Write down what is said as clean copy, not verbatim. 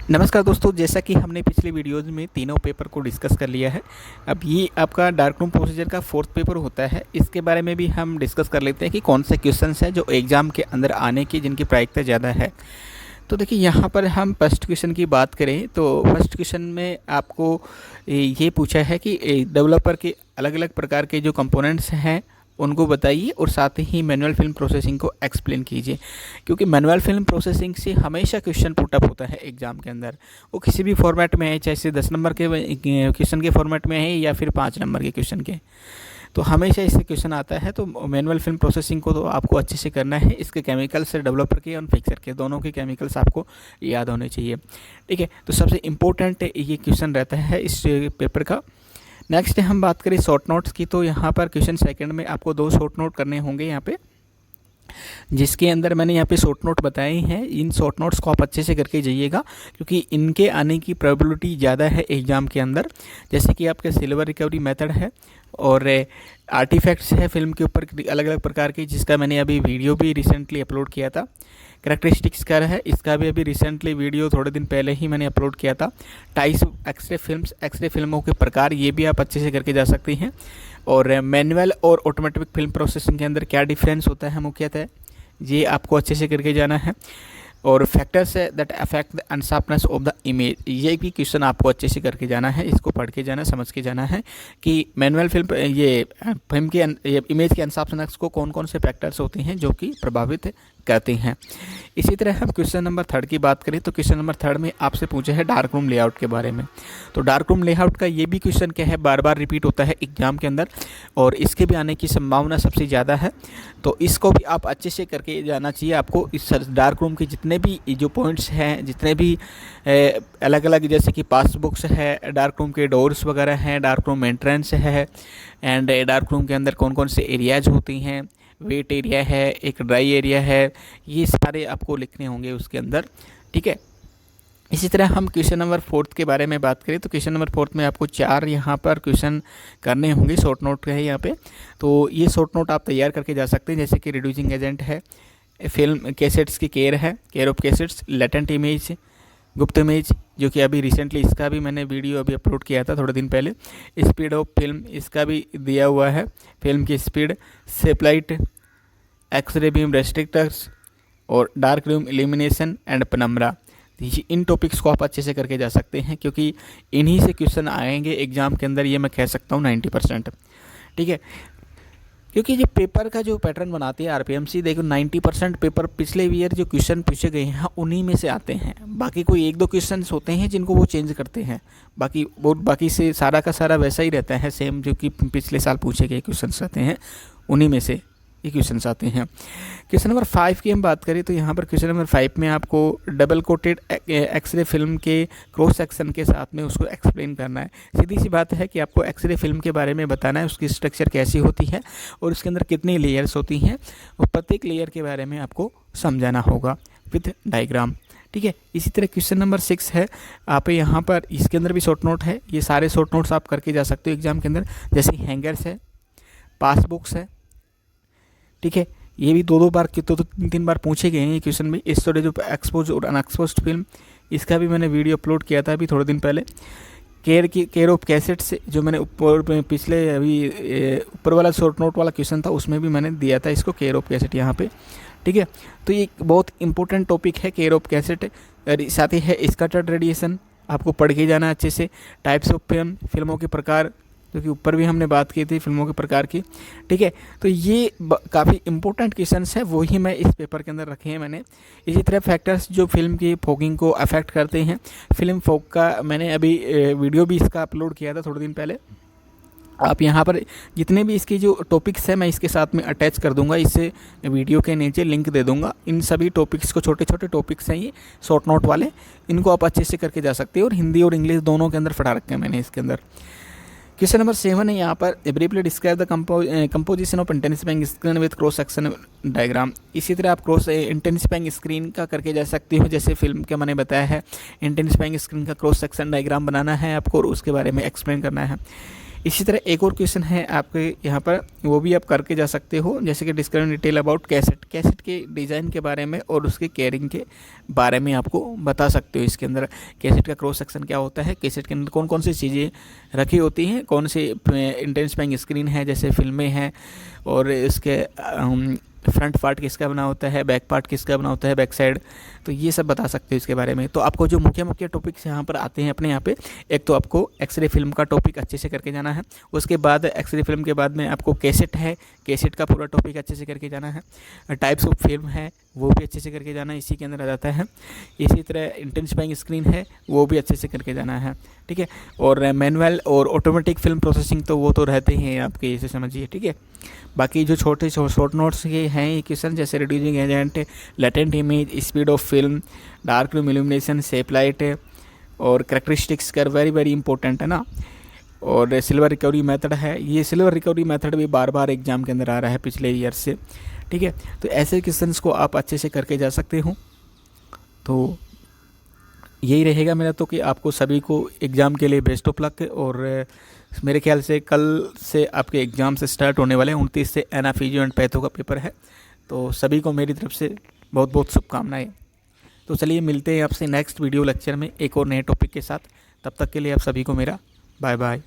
नमस्कार दोस्तों, जैसा कि हमने पिछले वीडियोज़ में तीनों पेपर को डिस्कस कर लिया है। अब ये आपका डार्क रूम प्रोसीजर का फोर्थ पेपर होता है। इसके बारे में भी हम डिस्कस कर लेते हैं कि कौन से क्वेश्चंस हैं जो एग्ज़ाम के अंदर आने की जिनकी प्रायिकता ज़्यादा है। तो देखिए, यहाँ पर हम फर्स्ट क्वेश्चन की बात करें तो फर्स्ट क्वेश्चन में आपको ये पूछा है कि डेवलपर के अलग अलग प्रकार के जो कंपोनेंट्स हैं उनको बताइए और साथ ही मैनुअल फिल्म प्रोसेसिंग को एक्सप्लेन कीजिए। क्योंकि मैनुअल फिल्म प्रोसेसिंग से हमेशा क्वेश्चन पुटअप होता है एग्जाम के अंदर, वो किसी भी फॉर्मेट में है, चाहे से 10 नंबर के क्वेश्चन के फॉर्मेट में है या फिर 5 नंबर के क्वेश्चन के, तो हमेशा इससे क्वेश्चन आता है। तो मैनुअल फिल्म प्रोसेसिंग को तो आपको अच्छे से करना है। इसके केमिकल्स डेवलपर के और फिक्सर के दोनों के केमिकल्स आपको याद होने चाहिए। ठीक है, तो सबसे इम्पोर्टेंट ये क्वेश्चन रहता है इस पेपर का। नेक्स्ट हम बात करें शॉर्ट नोट्स की, तो यहाँ पर क्वेश्चन सेकंड में आपको 2 शॉर्ट नोट करने होंगे यहाँ पे, जिसके अंदर मैंने यहाँ पे शॉर्ट नोट बताए हैं। इन शॉर्ट नोट्स को आप अच्छे से करके जाइएगा क्योंकि इनके आने की प्रोबेबिलिटी ज़्यादा है एग्ज़ाम के अंदर। जैसे कि आपके सिल्वर रिकवरी मेथड है और आर्टिफैक्ट्स है फिल्म के ऊपर अलग अलग प्रकार के, जिसका मैंने अभी वीडियो भी रिसेंटली अपलोड किया था। कैरेक्टरिस्टिक्स का है, इसका भी अभी रिसेंटली वीडियो थोड़े दिन पहले ही मैंने अपलोड किया था। टाइप्स एक्सरे फिल्मों के प्रकार, ये भी आप अच्छे से करके जा सकते हैं। और मैनुअल और ऑटोमेटिक फिल्म प्रोसेसिंग के अंदर क्या डिफरेंस होता है मुख्यतः, ये आपको अच्छे से करके जाना है। और फैक्टर्स है that affect the unsharpness of the image, ये भी क्वेश्चन आपको अच्छे से करके जाना है। इसको पढ़ के जाना, समझ के जाना है कि मैनुअल फिल्म ये फिल्म के इमेज के अनशार्पनेस को कौन कौन से फैक्टर्स होते हैं जो कि प्रभावित करते हैं। इसी तरह हम क्वेश्चन नंबर 3 की बात करें तो क्वेश्चन नंबर 3 में आपसे पूछा है डार्क रूम लेआउट के बारे में। तो डार्क रूम लेआउट का ये भी क्वेश्चन क्या है, बार बार रिपीट होता है एग्जाम के अंदर और इसके भी आने की संभावना सबसे ज़्यादा है। तो इसको भी आप अच्छे से करके जाना चाहिए आपको। इस डार्क रूम के जितने भी जो पॉइंट्स हैं, जितने भी अलग अलग, जैसे कि पासबुक्स है, डार्क रूम के डोर्स वगैरह हैं, डार्क रूम एंट्रेंस है, एंड डार्क रूम के अंदर कौन कौन से एरियाज होती हैं, वेट एरिया है, एक ड्राई एरिया है, ये सारे आपको लिखने होंगे उसके अंदर। ठीक है, इसी तरह हम क्वेश्चन नंबर 4 के बारे में बात करें तो क्वेश्चन नंबर 4 में आपको 4 यहाँ पर क्वेश्चन करने होंगे। शॉर्ट नोट है यहाँ पे, तो ये शॉर्ट नोट आप तैयार करके जा सकते हैं। जैसे कि रिड्यूसिंग एजेंट है, फिल्म कैसेट्स की केयर है, care of cassettes, latent image, गुप्त इमेज, जो कि अभी रिसेंटली इसका भी मैंने वीडियो अभी अपलोड किया था थोड़े दिन पहले। स्पीड ऑफ फिल्म, इसका भी दिया हुआ है, फिल्म की स्पीड, सेपलाइट, एक्सरे बीम रेस्ट्रिक्टर्स और dark room illumination and penumbra. In topics को आप अच्छे से करके जा सकते हैं क्योंकि इन्हीं से क्वेश्चन आएंगे एग्जाम के अंदर, ये मैं कह सकता हूँ 90%। ठीक है, क्योंकि ये पेपर का जो पैटर्न बनाती है आरपीएमसी, देखो 90% पेपर पिछले ईयर जो क्वेश्चन पूछे गए हैं उन्हीं में से आते हैं। बाकी कोई 1-2 क्वेश्चन होते हैं जिनको वो चेंज करते हैं, बाकी से सारा का सारा वैसा ही रहता है सेम, जो कि पिछले साल पूछे गए क्वेश्चन रहते हैं उन्हीं में से ये क्वेश्चन आते हैं। क्वेश्चन नंबर 5 की हम बात करें तो यहाँ पर क्वेश्चन नंबर 5 में आपको डबल कोटेड एक्सरे फिल्म के क्रॉस सेक्शन के साथ में उसको एक्सप्लेन करना है। सीधी सी बात है कि आपको एक्सरे फिल्म के बारे में बताना है, उसकी स्ट्रक्चर कैसी होती है और उसके अंदर कितनी लेयर्स होती हैं, और प्रत्येक लेयर के बारे में आपको समझाना होगा विथ डायग्राम। ठीक है, इसी तरह क्वेश्चन नंबर 6 है, आप यहाँ पर इसके अंदर भी शॉर्ट नोट है। ये सारे शॉर्ट नोट्स आप करके जा सकते हो एग्जाम के अंदर, जैसे हैंगर्स है, पासबुक्स है। ठीक है, ये भी 2-2 बार 3 बार पूछे गए हैं ये क्वेश्चन में। इस तरह जो एक्सपोज और अनएक्सपोज्ड फिल्म, इसका भी मैंने वीडियो अपलोड किया था अभी थोड़े दिन पहले। केयर ऑफ कैसेट्स, जो मैंने ऊपर पिछले अभी ऊपर वाला शॉर्ट नोट वाला क्वेश्चन था उसमें भी मैंने दिया था इसको, केयर ऑफ कैसेट यहाँ पे। ठीक है, तो ये बहुत इंपॉर्टेंट टॉपिक है केयर ऑफ कैसेट। साथ ही है स्कैटर्ड रेडिएशन, आपको पढ़ के जाना अच्छे से। टाइप्स ऑफ फिल्म, फिल्मों के प्रकार, जो कि ऊपर भी हमने बात की थी फिल्मों के प्रकार की। ठीक है, तो ये काफ़ी इंपॉर्टेंट क्वेश्चंस हैं, वही मैं इस पेपर के अंदर रखे हैं मैंने। इसी तरह फैक्टर्स जो फिल्म की फोगिंग को अफेक्ट करते हैं, फिल्म फोग का मैंने अभी वीडियो भी इसका अपलोड किया था थोड़े दिन पहले। आप यहाँ पर जितने भी इसके जो टॉपिक्स हैं मैं इसके साथ में अटैच कर दूंगा, इससे वीडियो के नीचे लिंक दे दूंगा। इन सभी टॉपिक्स को, छोटे छोटे टॉपिक्स हैं ये शॉर्ट नोट वाले, इनको आप अच्छे से करके जा सकते हो। और हिंदी और इंग्लिश दोनों के अंदर पढ़ा रखे हैं मैंने इसके अंदर। क्वेश्चन नंबर 7 है यहाँ पर, briefly describe the composition of intensifying screen with cross section diagram. इसी तरह आप क्रॉस इंटेंसिफाइंग स्क्रीन का करके जा सकते हो, जैसे फिल्म के मैंने बताया है। इंटेंसिफाइंग स्क्रीन का क्रॉस सेक्शन डायग्राम बनाना है आपको और उसके बारे में एक्सप्लेन करना है। इसी तरह एक और क्वेश्चन है आपके यहाँ पर, वो भी आप करके जा सकते हो, जैसे कि describe detail about cassette, cassette के डिज़ाइन के बारे में और उसके कैरिंग के बारे में आपको बता सकते हो। इसके अंदर कैसेट का क्रॉस सेक्शन क्या होता है, कैसेट के अंदर कौन कौन सी चीज़ें रखी होती हैं, कौन सी इंटेंसिफाइंग स्क्रीन है जैसे फिल्में हैं, और इसके फ्रंट पार्ट किसका बना होता है, बैक पार्ट किसका बना होता है, बैक साइड, तो ये सब बता सकते हो इसके बारे में। तो आपको जो मुख्य मुख्य टॉपिक्स यहाँ पर आते हैं अपने यहाँ पे, एक तो आपको एक्सरे फिल्म का टॉपिक अच्छे से करके जाना है, उसके बाद एक्सरे फिल्म के बाद में आपको कैसेट है, कैसेट का पूरा टॉपिक अच्छे से करके जाना है, टाइप्स ऑफ फिल्म है वो भी अच्छे से करके जाना है, इसी के अंदर आ जाता है। इसी तरह इंटेंसिफाइंग स्क्रीन है वो भी अच्छे से करके जाना है, ठीक है। और मैनुअल और ऑटोमेटिक फिल्म प्रोसेसिंग तो वो तो रहते ही हैं आपके, इसे समझिए, ठीक है। बाकी जो छोटे शॉर्ट नोट्स के हैं ये क्वेश्चन, जैसे reducing agent, latent image, speed of film, dark room illumination, shape light और कैरेक्टरिस्टिक्स कर वेरी वेरी इंपॉर्टेंट है ना। और सिल्वर रिकवरी मेथड है, ये सिल्वर रिकवरी मेथड भी बार बार एग्जाम के अंदर आ रहा है पिछले ईयर से, ठीक है। तो ऐसे क्वेश्चंस को आप अच्छे से करके जा सकते हो। तो यही रहेगा मेरा तो, कि आपको सभी को एग्ज़ाम के लिए बेस्ट ऑफ लक। और मेरे ख्याल से कल से आपके एग्ज़ाम से स्टार्ट होने वाले हैं, 29 से एनाफीजियो एंड पैथो का पेपर है। तो सभी को मेरी तरफ से बहुत बहुत शुभकामनाएं। तो चलिए मिलते हैं आपसे नेक्स्ट वीडियो लेक्चर में एक और नए टॉपिक के साथ। तब तक के लिए आप सभी को मेरा बाय बाय।